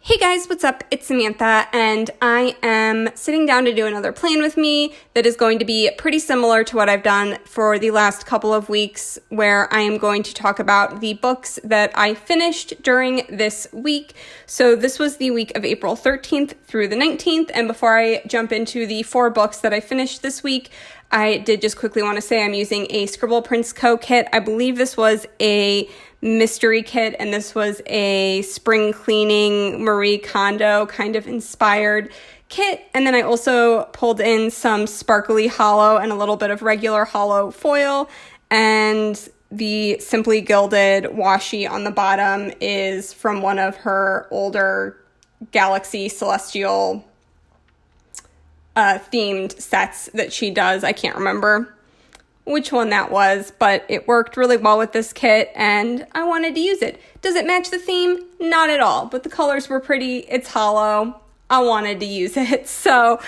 Hey guys, what's up? It's Samantha, and I am sitting down to do another plan with me that is going to be pretty similar to what I've done for the last couple of weeks, where I am going to talk about the books that I finished during this week. So this was the week of April 13th through the 19th, and before I jump into the 4 books that I finished this week, I did just quickly want to say I'm using a Scribble Prints Co. kit. I believe this was a mystery kit, and this was a spring cleaning Marie Kondo kind of inspired kit. And then I also pulled in some sparkly hollow and a little bit of regular hollow foil, and the Simply Gilded washi on the bottom is from one of her older Galaxy Celestial themed sets that she does. I can't remember which one that was, but it worked really well with this kit and I wanted to use it. Does it match the theme? Not at all, but the colors were pretty. It's hollow. I wanted to use it. So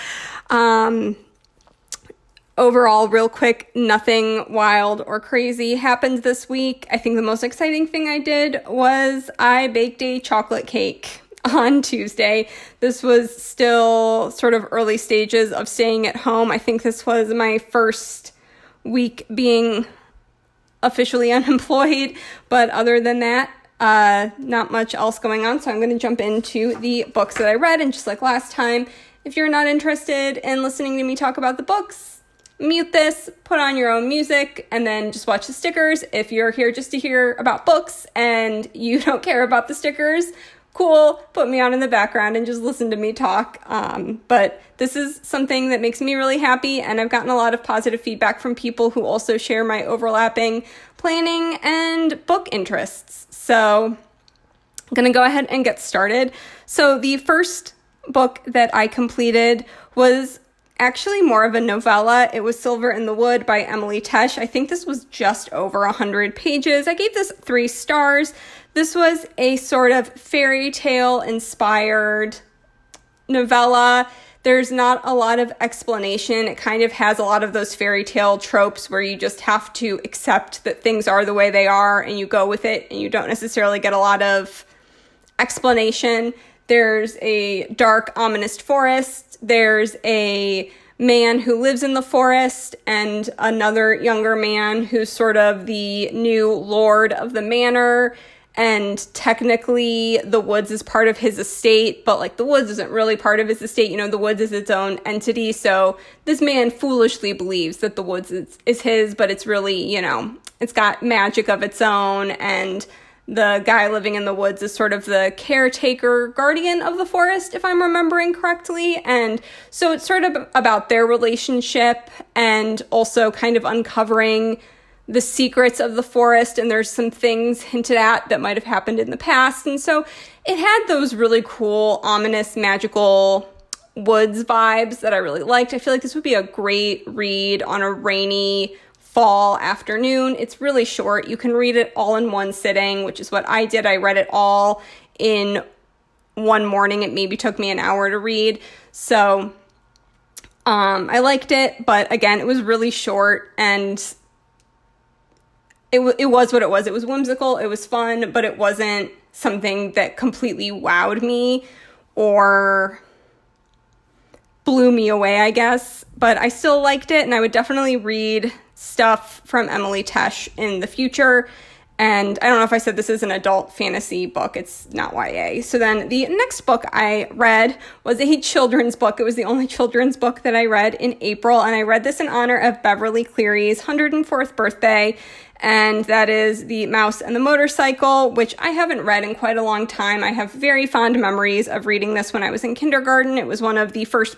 overall, real quick, nothing wild or crazy happened this week. I think the most exciting thing I did was I baked a chocolate cake on Tuesday. This was still sort of early stages of staying at home. I think this was my first week being officially unemployed, but other than that, not much else going on. So I'm going to jump into the books that I read, and just like last time, if you're not interested in listening to me talk about the books, mute this, put on your own music, and then just watch the stickers. If you're here just to hear about books and you don't care about the stickers, cool, put me on in the background and just listen to me talk. But this is something that makes me really happy, and I've gotten a lot of positive feedback from people who also share my overlapping planning and book interests. So I'm going to go ahead and get started. So the first book that I completed was actually more of a novella. It was Silver in the Wood by Emily Tesh. I think this was just over 100 pages. I gave this 3 stars. This was a sort of fairy tale inspired novella. There's not a lot of explanation. It kind of has a lot of those fairy tale tropes where you just have to accept that things are the way they are and you go with it and you don't necessarily get a lot of explanation. There's a dark, ominous forest. There's a man who lives in the forest and another younger man who's sort of the new lord of the manor. And technically the woods is part of his estate, but like the woods isn't really part of his estate. You know, the woods is its own entity. So this man foolishly believes that the woods is his, but it's really, you know, it's got magic of its own. And the guy living in the woods is sort of the caretaker guardian of the forest, if I'm remembering correctly. And so it's sort of about their relationship and also kind of uncovering the secrets of the forest, and there's some things hinted at that might have happened in the past. And so it had those really cool, ominous, magical woods vibes that I really liked. I feel like this would be a great read on a rainy fall afternoon. It's really short. You can read it all in one sitting, which is what I did. I read it all in one morning. It maybe took me an hour to read. So I liked it, but again, it was really short, and it was what it was. It was whimsical, it was fun, but it wasn't something that completely wowed me or blew me away, I guess. But I still liked it, and I would definitely read stuff from Emily Tesh in the future. And I don't know if I said this is an adult fantasy book. It's not YA. So then the next book I read was a children's book. It was the only children's book that I read in April, and I read this in honor of Beverly Cleary's 104th birthday. And that is The Mouse and the Motorcycle, which I haven't read in quite a long time. I have very fond memories of reading this when I was in kindergarten. It was one of the first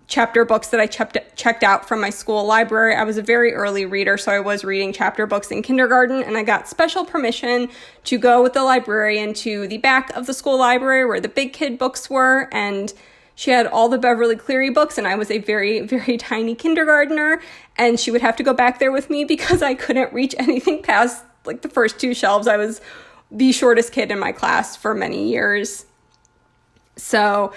chapter books that I checked out from my school library. I was a very early reader, so I was reading chapter books in kindergarten, and I got special permission to go with the librarian to the back of the school library where the big kid books were, and she had all the Beverly Cleary books, and I was a very, very tiny kindergartner, and she would have to go back there with me because I couldn't reach anything past like the first 2 shelves. I was the shortest kid in my class for many years. So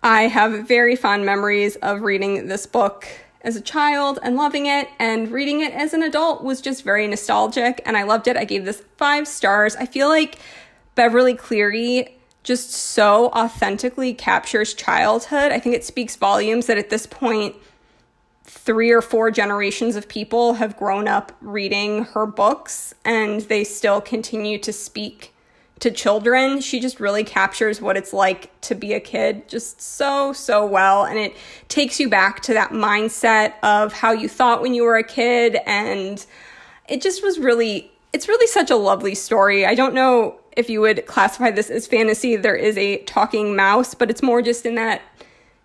I have very fond memories of reading this book as a child and loving it, and reading it as an adult was just very nostalgic, and I loved it. I gave this 5 stars. I feel like Beverly Cleary just so authentically captures childhood. I think it speaks volumes that at this point, 3 or 4 generations of people have grown up reading her books, and they still continue to speak to children. She just really captures what it's like to be a kid just so well. And it takes you back to that mindset of how you thought when you were a kid. And it just was it's really such a lovely story. I don't know if you would classify this as fantasy. There is a talking mouse, but it's more just in that,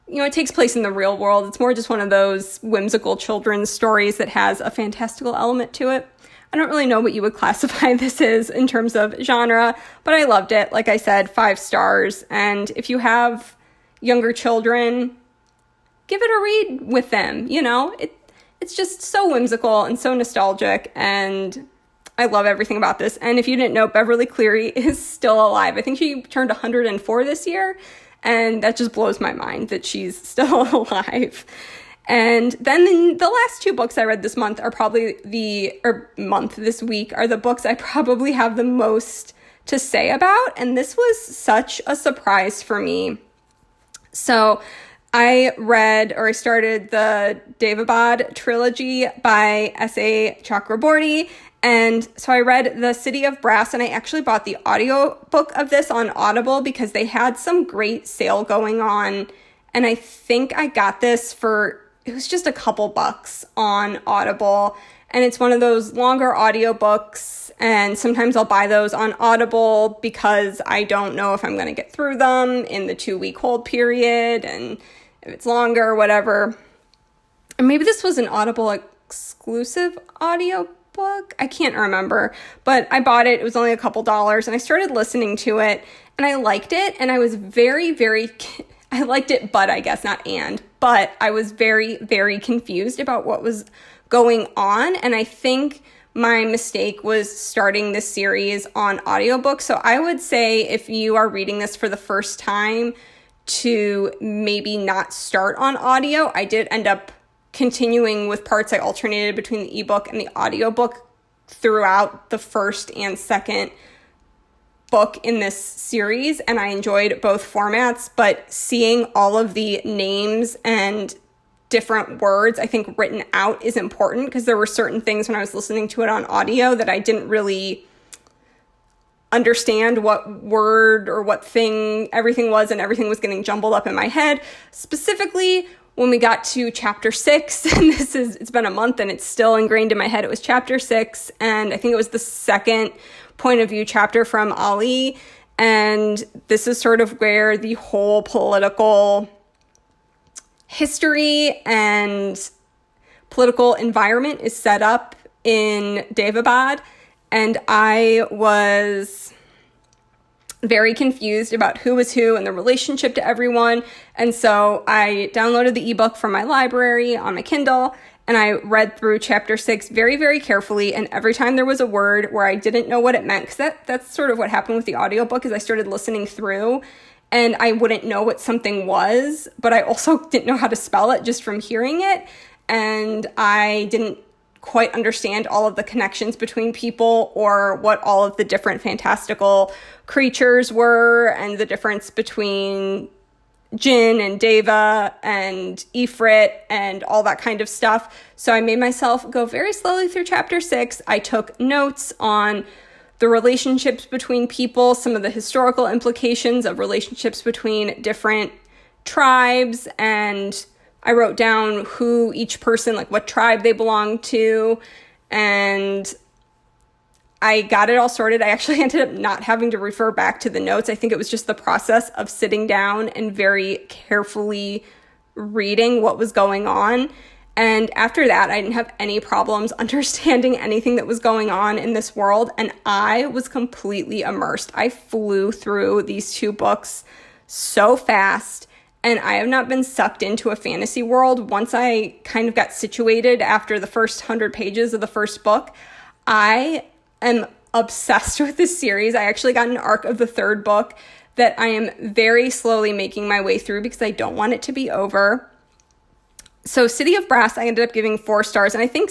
it takes place in the real world. It's more just one of those whimsical children's stories that has a fantastical element to it. I don't really know what you would classify this as in terms of genre, but I loved it. Like I said, 5 stars. And if you have younger children, give it a read with them. It's just so whimsical and so nostalgic, and I love everything about this. And if you didn't know, Beverly Cleary is still alive. I think she turned 104 this year, and that just blows my mind that she's still alive. And then the last 2 books I read this month are probably this week are the books I probably have the most to say about. And this was such a surprise for me. So I started the Devabad trilogy by S.A. Chakraborty. And so I read The City of Brass, and I actually bought the audiobook of this on Audible because they had some great sale going on. And I think I got this it was just a couple bucks on Audible. And it's one of those longer audiobooks, and sometimes I'll buy those on Audible because I don't know if I'm going to get through them in the 2-week hold period, and if it's longer or whatever. And maybe this was an Audible exclusive audiobook. I can't remember, but I bought it. It was only a couple dollars, and I started listening to it, and I liked it. And I was I liked it, but I was very, very confused about what was going on. And I think my mistake was starting this series on audiobook. So I would say if you are reading this for the first time, to maybe not start on audio. I did end up continuing with parts. I alternated between the ebook and the audiobook throughout the first and second book in this series, and I enjoyed both formats, but seeing all of the names and different words I think written out is important, because there were certain things when I was listening to it on audio that I didn't really understand what word or what thing everything was, and everything was getting jumbled up in my head. Specifically, when we got to chapter 6, and it's been a month and it's still ingrained in my head, it was chapter 6, and I think it was the second point of view chapter from Ali, and this is sort of where the whole political history and political environment is set up in Devabad, and I was very confused about who was who and the relationship to everyone. And so I downloaded the ebook from my library on my Kindle, and I read through chapter 6 very, very carefully. And every time there was a word where I didn't know what it meant, because that's sort of what happened with the audiobook, is I started listening through and I wouldn't know what something was, but I also didn't know how to spell it just from hearing it. And I didn't quite understand all of the connections between people, or what all of the different fantastical creatures were, and the difference between Jinn and Deva and Ifrit and all that kind of stuff. So I made myself go very slowly through chapter 6. I took notes on the relationships between people, some of the historical implications of relationships between different tribes, and I wrote down who each person, like what tribe they belonged to, and I got it all sorted. I actually ended up not having to refer back to the notes. I think it was just the process of sitting down and very carefully reading what was going on. And after that, I didn't have any problems understanding anything that was going on in this world, and I was completely immersed. I flew through these 2 books so fast. And I have not been sucked into a fantasy world. Once I kind of got situated after the first 100 pages of the first book, I am obsessed with this series. I actually got an arc of the 3rd book that I am very slowly making my way through because I don't want it to be over. So City of Brass, I ended up giving 4 stars, and I think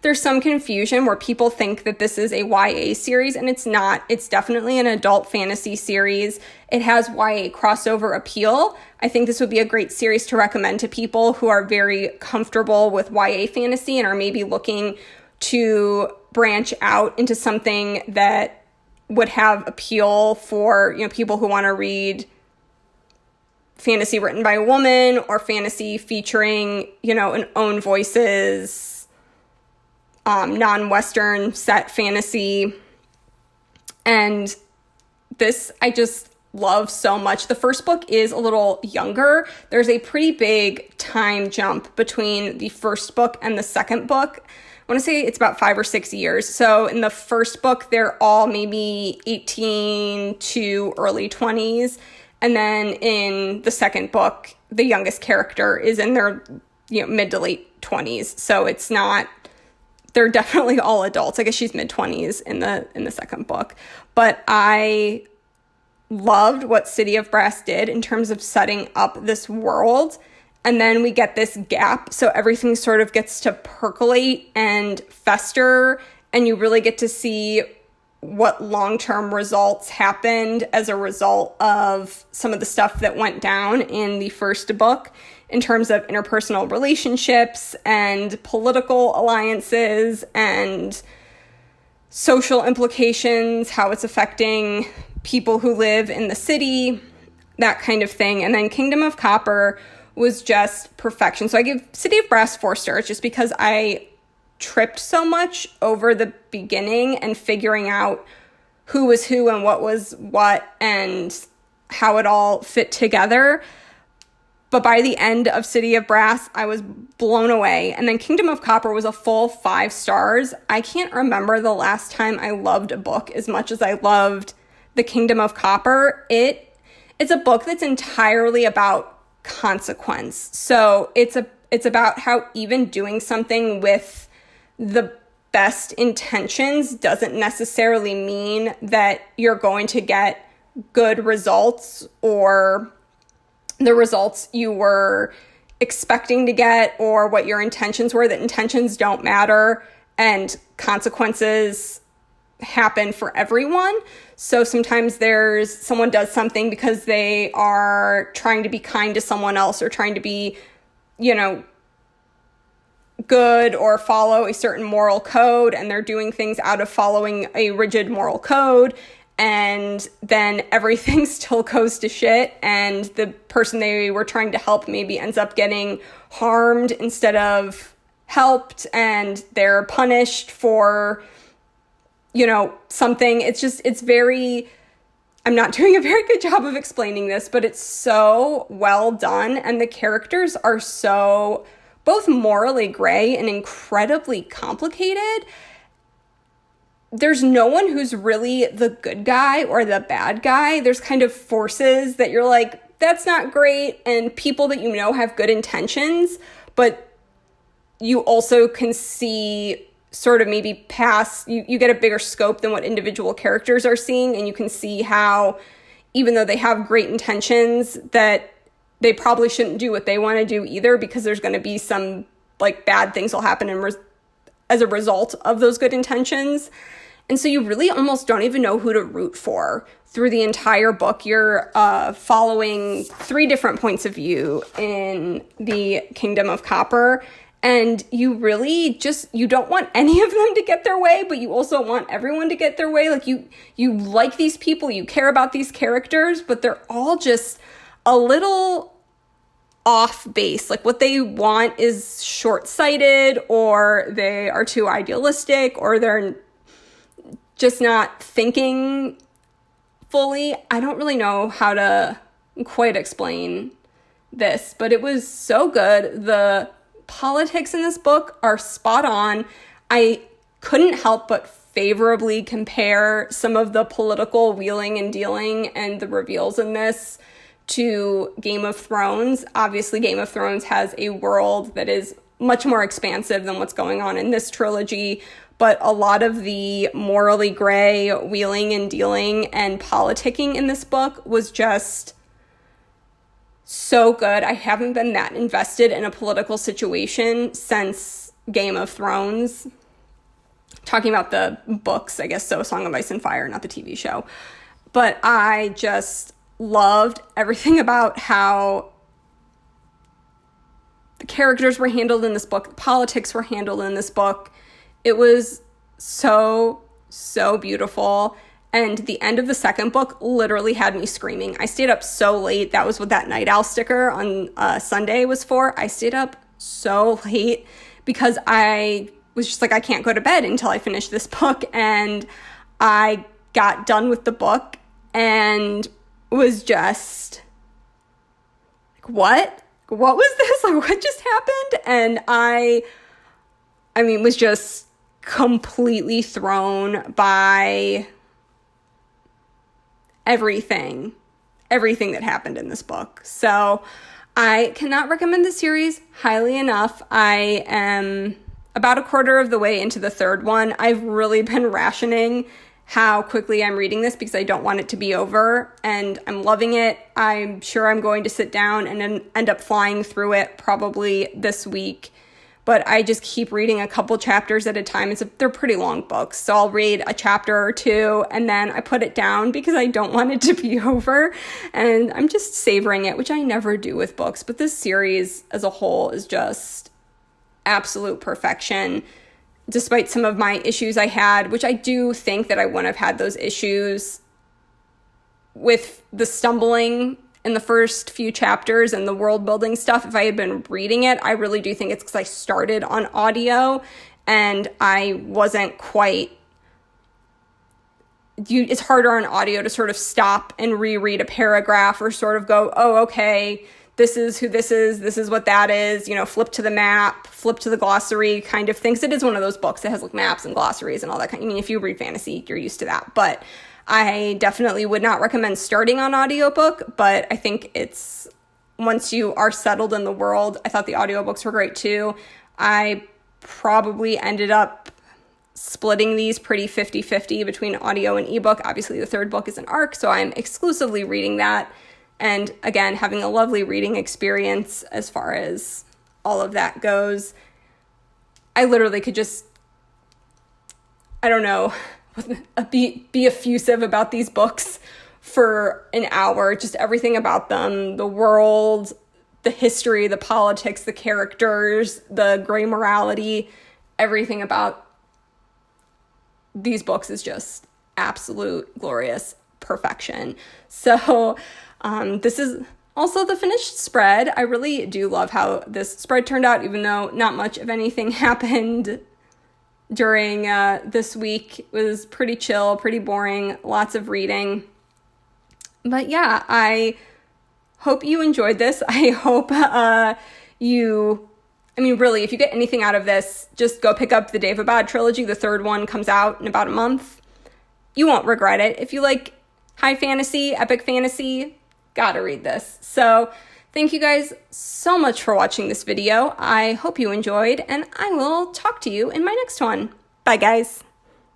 there's some confusion where people think that this is a YA series, and it's not. It's definitely an adult fantasy series. It has YA crossover appeal. I think this would be a great series to recommend to people who are very comfortable with YA fantasy and are maybe looking to branch out into something that would have appeal for, people who want to read fantasy written by a woman or fantasy featuring, an own voices, non-Western set fantasy. And this I just love so much. The first book is a little younger. There's a pretty big time jump between the first book and the second book. I want to say it's about 5 or 6 years. So in the first book, they're all maybe 18 to early 20s. And then in the second book, the youngest character is in their mid to late 20s. So it's not, they're definitely all adults. I guess she's mid 20s in the second book. But I loved what City of Brass did in terms of setting up this world. And then we get this gap. So everything sort of gets to percolate and fester. And you really get to see what long-term results happened as a result of some of the stuff that went down in the first book in terms of interpersonal relationships and political alliances and social implications, how it's affecting people who live in the city, that kind of thing. And then Kingdom of Copper was just perfection. So I give City of Brass 4 stars just because I tripped so much over the beginning and figuring out who was who and what was what and how it all fit together. But by the end of City of Brass, I was blown away. And then Kingdom of Copper was a full 5 stars. I can't remember the last time I loved a book as much as I loved The Kingdom of Copper. It's a book that's entirely about consequence. So it's about how even doing something with the best intentions doesn't necessarily mean that you're going to get good results or the results you were expecting to get or what your intentions were. That intentions don't matter and consequences happen for everyone. So sometimes someone does something because they are trying to be kind to someone else or trying to be, good or follow a certain moral code, and they're doing things out of following a rigid moral code, and then everything still goes to shit, and the person they were trying to help maybe ends up getting harmed instead of helped, and they're punished for, something. It's very, I'm not doing a very good job of explaining this, but it's so well done, and the characters are so both morally gray and incredibly complicated. There's no one who's really the good guy or the bad guy. There's kind of forces that you're like, that's not great, and people that have good intentions, but you also can see sort of maybe past, you get a bigger scope than what individual characters are seeing, and you can see how, even though they have great intentions, that they probably shouldn't do what they want to do either, because there's going to be some bad things will happen as a result of those good intentions. And so you really almost don't even know who to root for through the entire book. You're following 3 different points of view in the Kingdom of Copper. And you really you don't want any of them to get their way, but you also want everyone to get their way. You like these people, you care about these characters, but they're all just a little off base. What they want is short-sighted, or they are too idealistic, or they're just not thinking fully. I don't really know how to quite explain this, but it was so good. The politics in this book are spot on. I couldn't help but favorably compare some of the political wheeling and dealing and the reveals in this to Game of Thrones. Obviously, Game of Thrones has a world that is much more expansive than what's going on in this trilogy, but a lot of the morally gray wheeling and dealing and politicking in this book was just so good. I haven't been that invested in a political situation since Game of Thrones. Talking about the books, I guess, so Song of Ice and Fire, not the TV show. But I just loved everything about how the characters were handled in this book, the politics were handled in this book. It was so, so beautiful. And the end of the second book literally had me screaming. I stayed up so late. That was what that Night Owl sticker on Sunday was for. I stayed up so late because I was just like, I can't go to bed until I finish this book. And I got done with the book and was just like, what? What was this? Like, what just happened? And I mean, was just completely thrown by everything that happened in this book. So I cannot recommend the series highly enough. I am about a quarter of the way into the third one. I've really been rationing how quickly I'm reading this because I don't want it to be over, and I'm loving it. I'm sure I'm going to sit down and then end up flying through it probably this week, but I just keep reading a couple chapters at a time. They're pretty long books, so I'll read a chapter or two and then I put it down because I don't want it to be over, and I'm just savoring it, which I never do with books. But this series as a whole is just absolute perfection, despite some of my issues I had, which I do think that I wouldn't have had those issues with the stumbling in the first few chapters and the world building stuff if I had been reading it. I really do think it's because I started on audio and I wasn't quite... It's harder on audio to sort of stop and reread a paragraph or sort of go, oh, okay, this is who this is what that is, flip to the map, flip to the glossary kind of things. It is one of those books that has like maps and glossaries and all that kind. I mean, if you read fantasy, you're used to that. But I definitely would not recommend starting on audiobook, but I think it's, once you are settled in the world, I thought the audiobooks were great too. I probably ended up splitting these pretty 50-50 between audio and ebook. Obviously, the third book is an ARC, so I'm exclusively reading that. And again, having a lovely reading experience as far as all of that goes. I literally could just, I don't know, be effusive about these books for an hour. Just everything about them, the world, the history, the politics, the characters, the gray morality, everything about these books is just absolute glorious perfection. So this is also the finished spread. I really do love how this spread turned out, even though not much of anything happened during this week. It was pretty chill, pretty boring, lots of reading. But yeah, I hope you enjoyed this. I hope really, if you get anything out of this, just go pick up the Day of Abad trilogy. The third one comes out in about a month. You won't regret it. If you like high fantasy, epic fantasy, gotta read this. So thank you guys so much for watching this video. I hope you enjoyed, and I will talk to you in my next one. Bye, guys.